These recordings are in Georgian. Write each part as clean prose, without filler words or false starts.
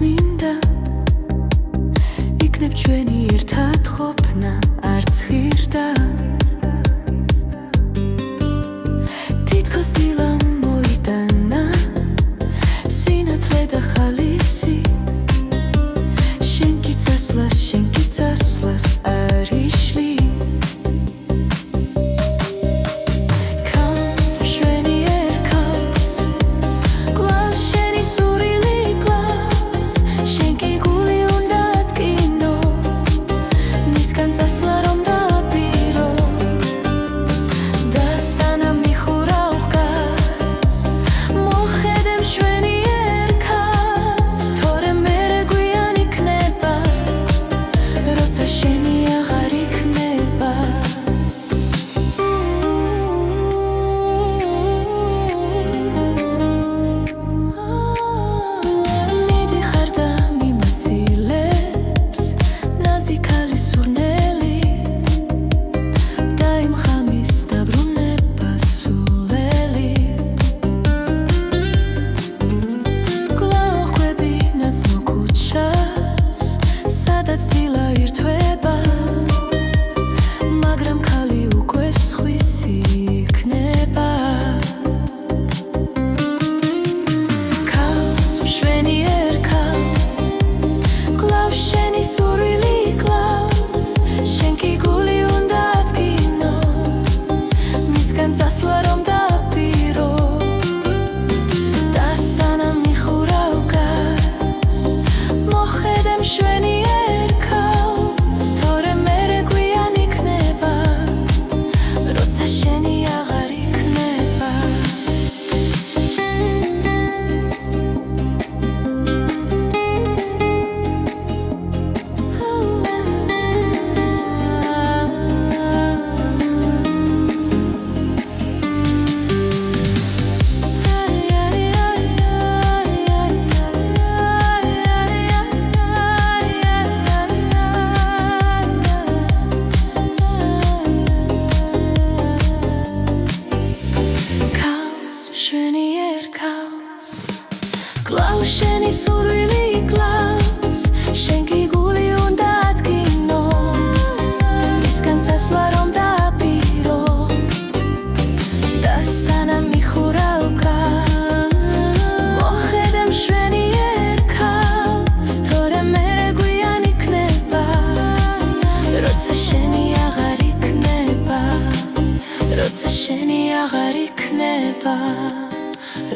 მინდა იქნებ ჩვენი ერთად ყოფნა არც ღირდა თითქოს დილა მოიტანა სინათლე და ხალისი შენ კი წასვლას არ იშლი შენი სურვილი კლავს შენ კი გული უნდა ადგინო მისგან წასვლა რომ დაპირო და სანამ მიხურავ გავს მოხედე მშვენიერ ქალს თორე მერე გვიან იქნება როცა შენი აღარ იქნება როცა შენი აღარ იქნება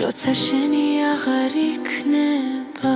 როცა შენი აღარ იქნება